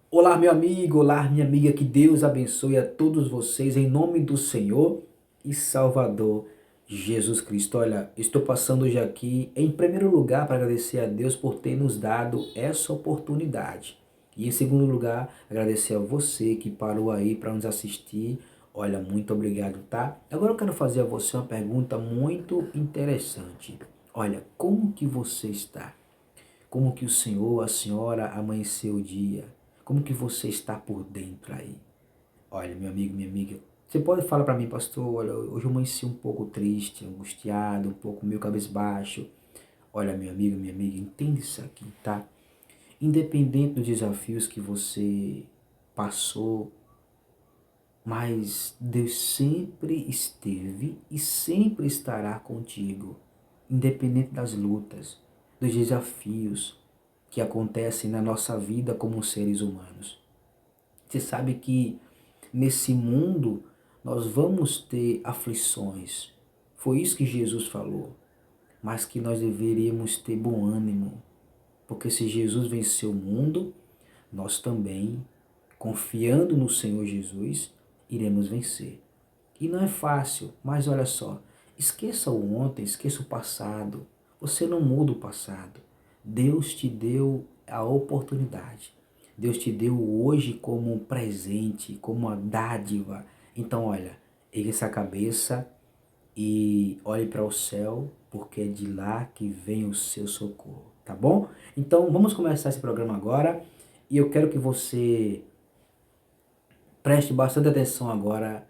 Olá, meu amigo, olá, minha amiga, que Deus abençoe a todos vocês em nome do Senhor e Salvador Jesus Cristo. Olha, estou passando hoje aqui em primeiro lugar para agradecer a Deus por ter nos dado essa oportunidade. E em segundo lugar, agradecer a você que parou aí para nos assistir. Olha, muito obrigado, tá? Agora eu quero fazer a você uma pergunta muito interessante. Olha, como que você está? Como que o senhor, a senhora amanheceu o dia? Como que você está por dentro aí? Olha, meu amigo, minha amiga, você pode falar para mim, pastor, olha, hoje eu amanheci um pouco triste, angustiado, um pouco meio cabisbaixo. Olha, meu amigo, minha amiga, entende isso aqui, tá? Independente dos desafios que você passou, mas Deus sempre esteve e sempre estará contigo, independente das lutas, dos desafios que acontecem na nossa vida como seres humanos. Você sabe que nesse mundo nós vamos ter aflições. Foi isso que Jesus falou. Mas que nós deveríamos ter bom ânimo, porque se Jesus venceu o mundo, nós também, confiando no Senhor Jesus, iremos vencer. E não é fácil, mas olha só, esqueça o ontem, esqueça o passado. Você não muda o passado. Deus te deu a oportunidade. Deus te deu hoje como um presente, como uma dádiva. Então, olha, ergue essa cabeça e olhe para o céu, porque é de lá que vem o seu socorro, tá bom? Então, vamos começar esse programa agora e eu quero que você preste bastante atenção agora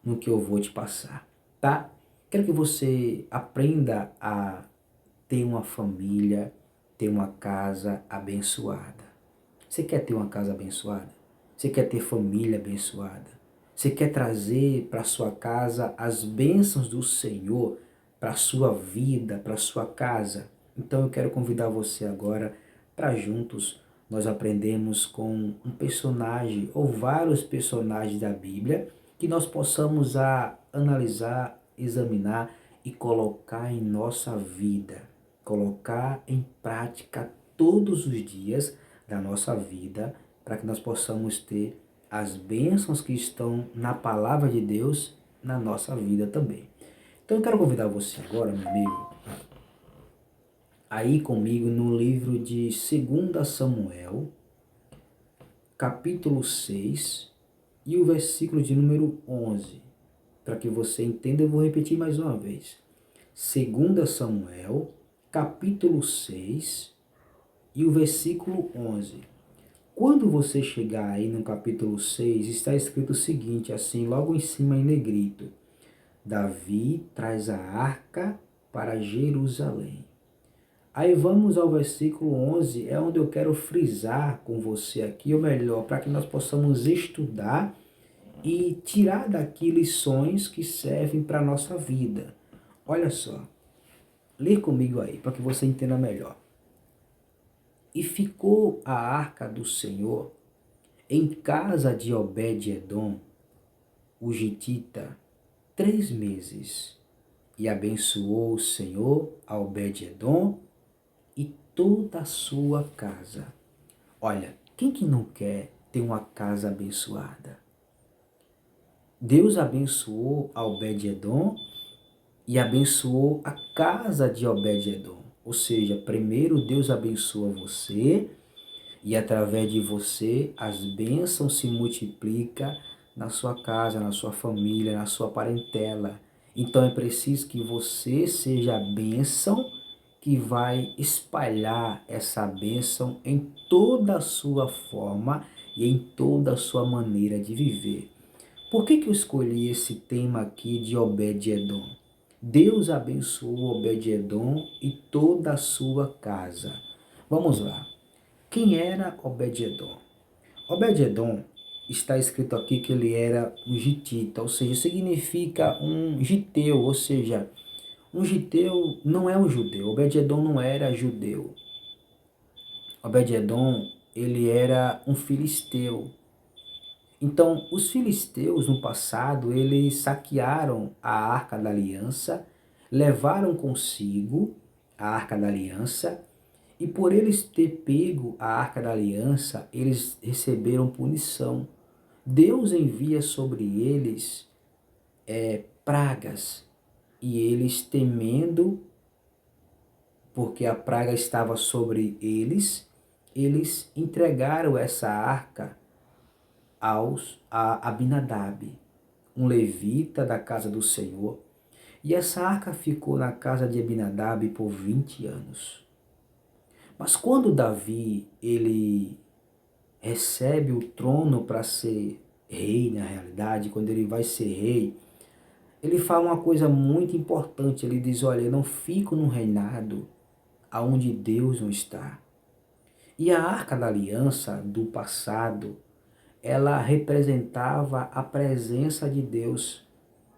no que eu vou te passar, tá? Quero que você aprenda a ter uma família, ter uma casa abençoada. Você quer ter uma casa abençoada? Você quer ter família abençoada? Você quer trazer para sua casa as bênçãos do Senhor para sua vida, para sua casa? Então eu quero convidar você agora para juntos nós aprendemos com um personagem ou vários personagens da Bíblia que nós possamos analisar, examinar e colocar em nossa vida, colocar em prática todos os dias da nossa vida, para que nós possamos ter as bênçãos que estão na palavra de Deus na nossa vida também. Então eu quero convidar você agora, meu amigo, aí comigo no livro de 2 Samuel, capítulo 6 e o versículo de número 11. Para que você entenda, eu vou repetir mais uma vez. 2 Samuel, capítulo 6 e o versículo 11. Quando você chegar aí no capítulo 6, está escrito o seguinte, assim, logo em cima em negrito. Davi traz a arca para Jerusalém. Aí vamos ao versículo 11, é onde eu quero frisar com você aqui, ou melhor, para que nós possamos estudar e tirar daqui lições que servem para a nossa vida. Olha só, lê comigo aí, para que você entenda melhor. E ficou a arca do Senhor em casa de Obed-edom, o gitita, 3 meses. E abençoou o Senhor a Obed-edom e toda a sua casa. Olha, quem que não quer ter uma casa abençoada? Deus abençoou a Obed-edom e abençoou a casa de Obed-edom. Ou seja, primeiro Deus abençoa você e através de você as bênçãos se multiplicam na sua casa, na sua família, na sua parentela. Então é preciso que você seja a bênção que vai espalhar essa bênção em toda a sua forma e em toda a sua maneira de viver. Por que eu escolhi esse tema aqui de Obed-edom? Deus abençoou Obed-edom e toda a sua casa. Vamos lá. Quem era Obed-edom? Obed-edom está escrito aqui que ele era um gitita, ou seja, significa um giteu, ou seja, um giteu não é um judeu. Obed-edom não era judeu. Obed-edom, ele era um filisteu. Então, os filisteus no passado, eles saquearam a Arca da Aliança, levaram consigo a Arca da Aliança E por eles ter pego a Arca da Aliança, eles receberam punição. Deus envia sobre eles pragas. E eles temendo, porque a praga estava sobre eles entregaram essa arca a Abinadab, um levita da casa do Senhor. E essa arca ficou na casa de Abinadab por 20 anos. Mas quando Davi, ele recebe o trono para ser rei, na realidade, quando ele vai ser rei, ele fala uma coisa muito importante. Ele diz, olha, eu não fico no reinado aonde Deus não está. E a Arca da Aliança do passado, ela representava a presença de Deus.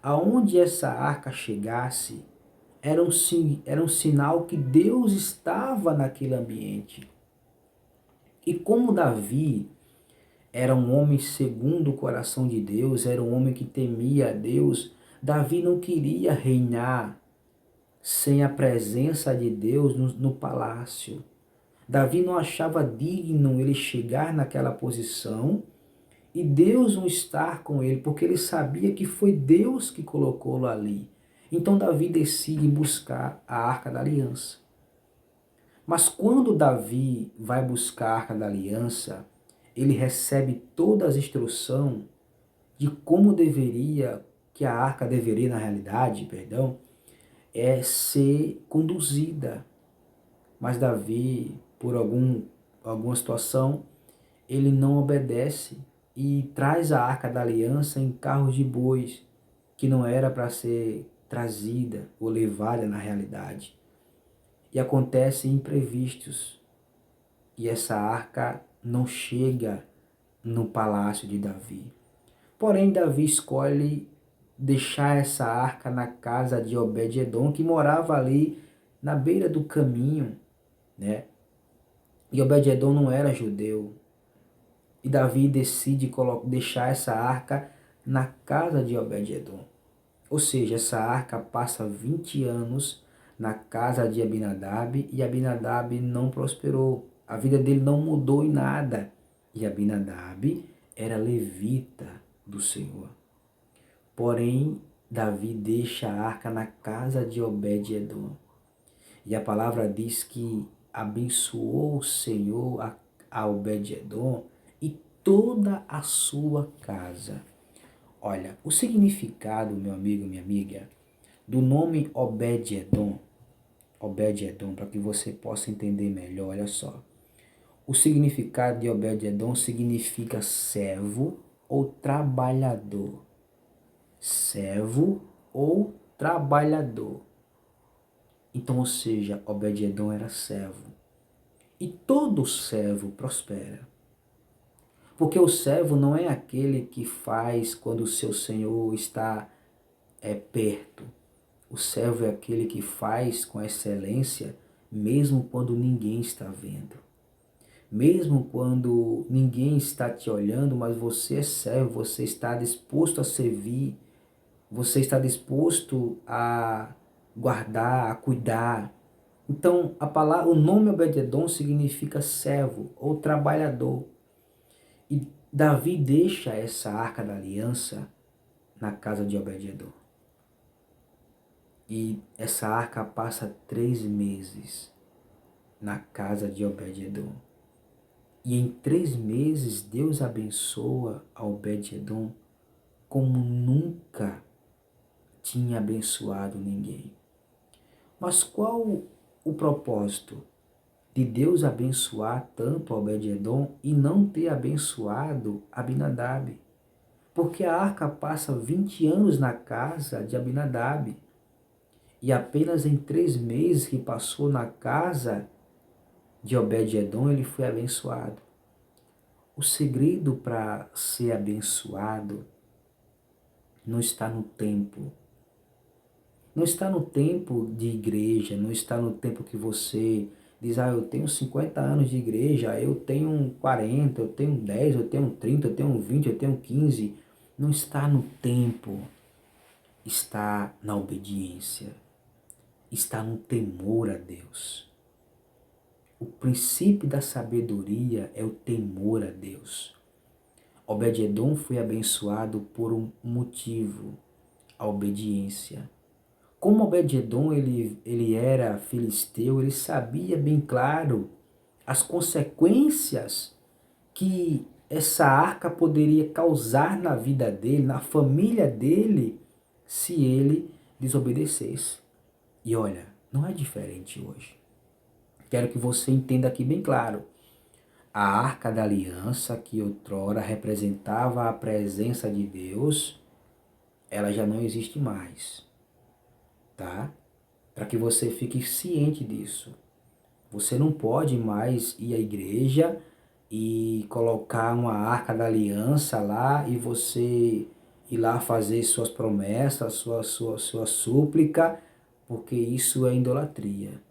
Aonde essa arca chegasse, era um sinal que Deus estava naquele ambiente. E como Davi era um homem segundo o coração de Deus, era um homem que temia a Deus, Davi não queria reinar sem a presença de Deus no palácio. Davi não achava digno ele chegar naquela posição e Deus não estar com ele, porque ele sabia que foi Deus que colocou-lo ali. Então Davi decide buscar a Arca da Aliança. Mas quando Davi vai buscar a Arca da Aliança, ele recebe todas as instruções de como que a arca deveria, na realidade, perdão, ser conduzida. Mas Davi, por alguma situação, ele não obedece e traz a Arca da Aliança em carros de bois, que não era para ser trazida ou levada na realidade. E acontecem imprevistos, e essa arca não chega no palácio de Davi. Porém, Davi escolhe deixar essa arca na casa de Obed-edom, que morava ali na beira do caminho, né? E Obed-edom não era judeu. E Davi decide deixar essa arca na casa de Obed-edom. Ou seja, essa arca passa 20 anos na casa de Abinadab e Abinadab não prosperou. A vida dele não mudou em nada. E Abinadab era levita do Senhor. Porém, Davi deixa a arca na casa de Obed-edom. E a palavra diz que abençoou o Senhor a Obed-edom e toda a sua casa. Olha, o significado, meu amigo, minha amiga, do nome Obed-edom, para que você possa entender melhor, olha só. O significado de Obed-edom significa servo ou trabalhador. Servo ou trabalhador. Então, ou seja, Obed-edom era servo. E todo servo prospera. Porque o servo não é aquele que faz quando o seu senhor está perto. O servo é aquele que faz com excelência, mesmo quando ninguém está vendo. Mesmo quando ninguém está te olhando, mas você é servo, você está disposto a servir, você está disposto a guardar, a cuidar. Então, o nome Obed-edom significa servo ou trabalhador. E Davi deixa essa arca da aliança na casa de Obed-edom. E essa arca passa 3 meses na casa de Obed-edom. E em 3 meses Deus abençoa a Obed-edom como nunca tinha abençoado ninguém. Mas qual o propósito de Deus abençoar tanto a Obed-edom e não ter abençoado Abinadab? Porque a arca passa 20 anos na casa de Abinadab. E apenas em 3 meses que passou na casa de Obed-edom, ele foi abençoado. O segredo para ser abençoado não está no tempo. Não está no tempo de igreja, não está no tempo que você diz, eu tenho 50 anos de igreja, eu tenho 40, eu tenho 10, eu tenho 30, eu tenho 20, eu tenho 15. Não está no tempo, está na obediência, está no temor a Deus. O princípio da sabedoria é o temor a Deus. Obed-edom foi abençoado por um motivo, a obediência. Como Obed-edom ele era filisteu, ele sabia bem claro as consequências que essa arca poderia causar na vida dele, na família dele, se ele desobedecesse. E olha, não é diferente hoje. Quero que você entenda aqui bem claro. A Arca da Aliança, que outrora representava a presença de Deus, ela já não existe mais, tá? Para que você fique ciente disso. Você não pode mais ir à igreja e colocar uma Arca da Aliança lá e você ir lá fazer suas promessas, sua súplica, porque isso é idolatria.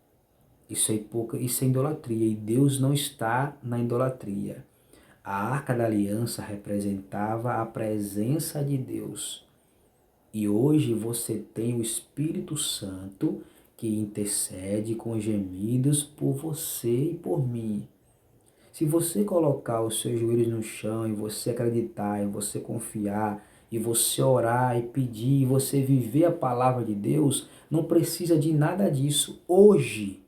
Isso é idolatria e Deus não está na idolatria. A Arca da Aliança representava a presença de Deus. E hoje você tem o Espírito Santo que intercede com gemidos por você e por mim. Se você colocar os seus joelhos no chão e você acreditar, e você confiar, e você orar e pedir, e você viver a palavra de Deus, não precisa de nada disso hoje.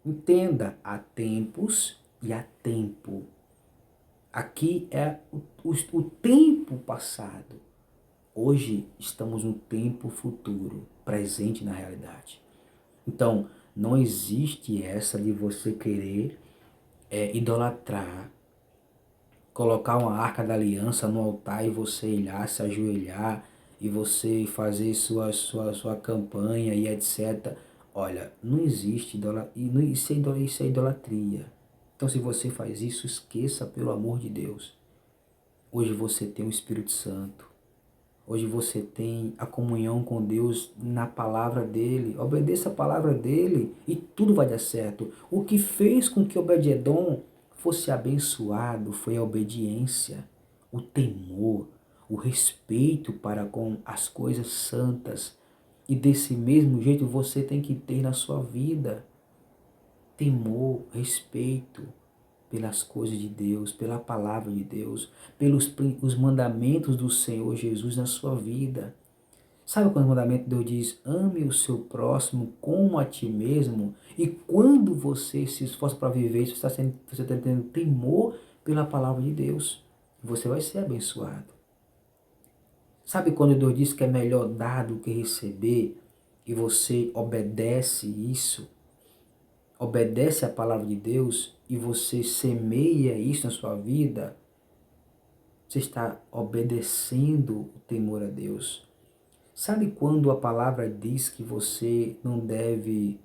Entenda, há tempos e há tempo. Aqui é o tempo passado. Hoje estamos no tempo futuro, presente na realidade. Então, não existe essa de você querer idolatrar, colocar uma arca da aliança no altar e você ir lá se ajoelhar e você fazer sua campanha e etc. Olha, não existe idolatria, isso é idolatria. Então, se você faz isso, esqueça, pelo amor de Deus. Hoje você tem o Espírito Santo. Hoje você tem a comunhão com Deus na palavra dele. Obedeça a palavra dele e tudo vai dar certo. O que fez com que Obed-edom fosse abençoado foi a obediência, o temor, o respeito para com as coisas santas. E desse mesmo jeito você tem que ter na sua vida temor, respeito pelas coisas de Deus, pela palavra de Deus, pelos os mandamentos do Senhor Jesus na sua vida. Sabe quando o mandamento de Deus diz, ame o seu próximo como a ti mesmo? E quando você se esforça para viver isso, você está tendo temor pela palavra de Deus. Você vai ser abençoado. Sabe quando Deus diz que é melhor dar do que receber? E você obedece isso? Obedece à palavra de Deus e você semeia isso na sua vida, você está obedecendo o temor a Deus. Sabe quando a palavra diz que você não deve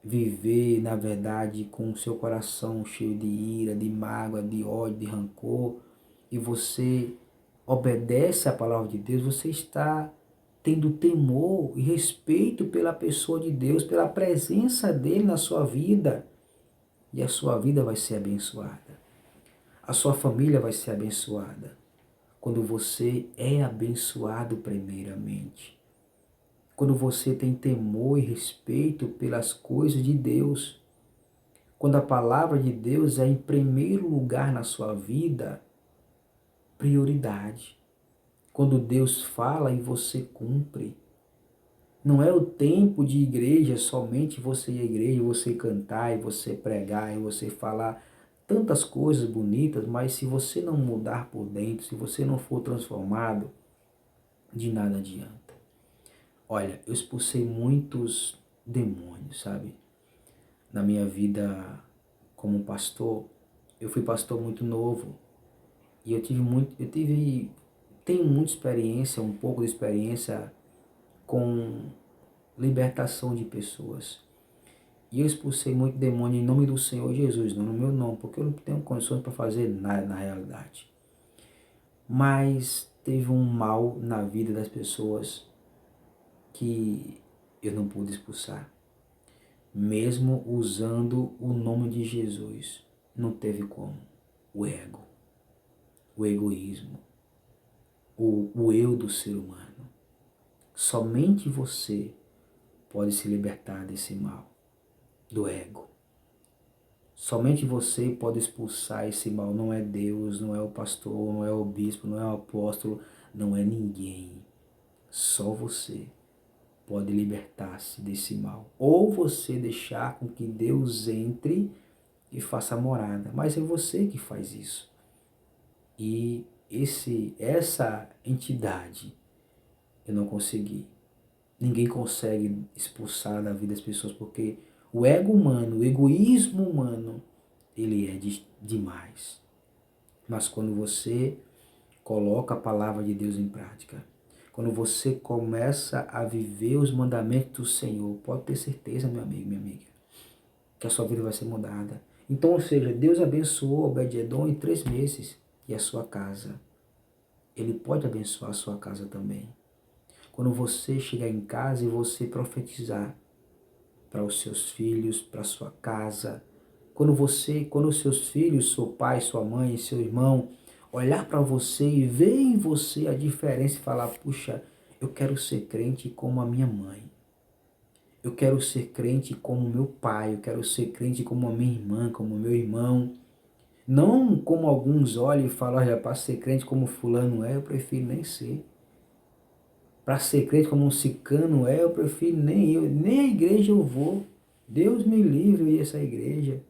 viver, na verdade, com o seu coração cheio de ira, de mágoa, de ódio, de rancor, e você obedece à palavra de Deus, você está tendo temor e respeito pela pessoa de Deus, pela presença dele na sua vida. E a sua vida vai ser abençoada. A sua família vai ser abençoada. Quando você é abençoado primeiramente. Quando você tem temor e respeito pelas coisas de Deus. Quando a palavra de Deus é em primeiro lugar na sua vida, prioridade. Quando Deus fala e você cumpre. Não é o tempo de igreja, somente você ir à igreja, você cantar e você pregar e você falar tantas coisas bonitas, mas se você não mudar por dentro, se você não for transformado, de nada adianta. Olha, eu expulsei muitos demônios, sabe? Na minha vida como pastor, eu fui pastor muito novo e tenho muita experiência, um pouco de experiência com libertação de pessoas. E eu expulsei muito demônio em nome do Senhor Jesus, não no meu nome, porque eu não tenho condições para fazer nada na realidade. Mas teve um mal na vida das pessoas que eu não pude expulsar. Mesmo usando o nome de Jesus, não teve como. O ego, o egoísmo, o eu do ser humano. Somente você pode se libertar desse mal, do ego. Somente você pode expulsar esse mal. Não é Deus, não é o pastor, não é o bispo, não é o apóstolo, não é ninguém. Só você pode libertar-se desse mal. Ou você deixar com que Deus entre e faça morada. Mas é você que faz isso. E essa entidade eu não consegui. Ninguém consegue expulsar da vida das pessoas porque o ego humano, o egoísmo humano, ele é demais. Mas quando você coloca a palavra de Deus em prática, quando você começa a viver os mandamentos do Senhor, pode ter certeza, meu amigo, minha amiga, que a sua vida vai ser mudada. Então, ou seja, Deus abençoou Obed-Edom em 3 meses e a sua casa. Ele pode abençoar a sua casa também. Quando você chegar em casa e você profetizar para os seus filhos, para a sua casa, quando os seus filhos, seu pai, sua mãe, seu irmão, olhar para você e ver em você a diferença e falar, puxa, eu quero ser crente como a minha mãe. Eu quero ser crente como meu pai, eu quero ser crente como a minha irmã, como meu irmão. Não como alguns olham e falam, olha, para ser crente como fulano é, eu prefiro nem ser. Para ser crente como um cicano é, eu prefiro nem a igreja eu vou. Deus me livre eu ir a essa igreja.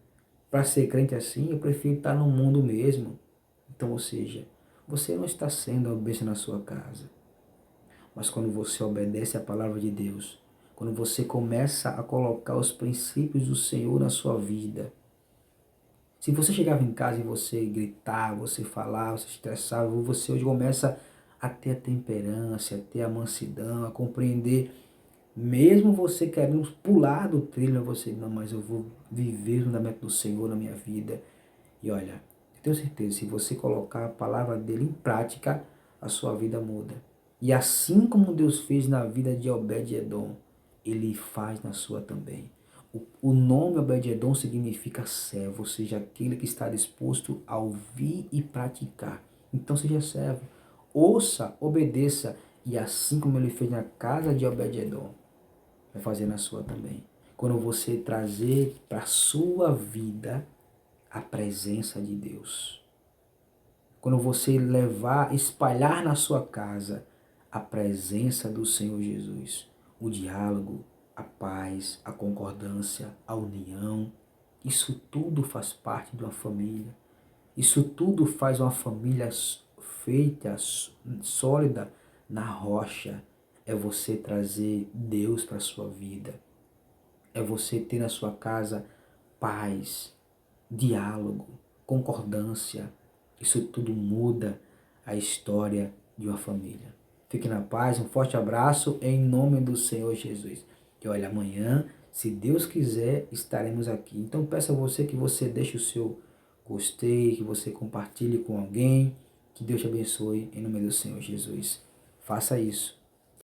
Para ser crente assim, eu prefiro estar no mundo mesmo. Então, ou seja, você não está sendo a bênção na sua casa. Mas quando você obedece à palavra de Deus, quando você começa a colocar os princípios do Senhor na sua vida, se você chegava em casa e você gritava, você falava, você estressava, você hoje começa a ter a temperança, a ter a mansidão, a compreender, mesmo você querendo pular do trilho, você, não, mas eu vou viver o mandamento do Senhor na minha vida. E olha, eu tenho certeza, se você colocar a palavra dele em prática, a sua vida muda. E assim como Deus fez na vida de Obed-Edom, ele faz na sua também. O nome Obed-Edom significa servo, ou seja, aquele que está disposto a ouvir e praticar. Então seja servo, ouça, obedeça, e assim como ele fez na casa de Obed-Edom, vai fazer na sua também. Quando você trazer para a sua vida a presença de Deus. Quando você levar, espalhar na sua casa a presença do Senhor Jesus, o diálogo, a paz, a concordância, a união, isso tudo faz parte de uma família. Isso tudo faz uma família feita, sólida na rocha. É você trazer Deus para a sua vida. É você ter na sua casa paz, diálogo, concordância. Isso tudo muda a história de uma família. Fique na paz, um forte abraço em nome do Senhor Jesus. E olha, amanhã, se Deus quiser, estaremos aqui. Então peço a você que você deixe o seu gostei, que você compartilhe com alguém. Que Deus te abençoe em nome do Senhor Jesus. Faça isso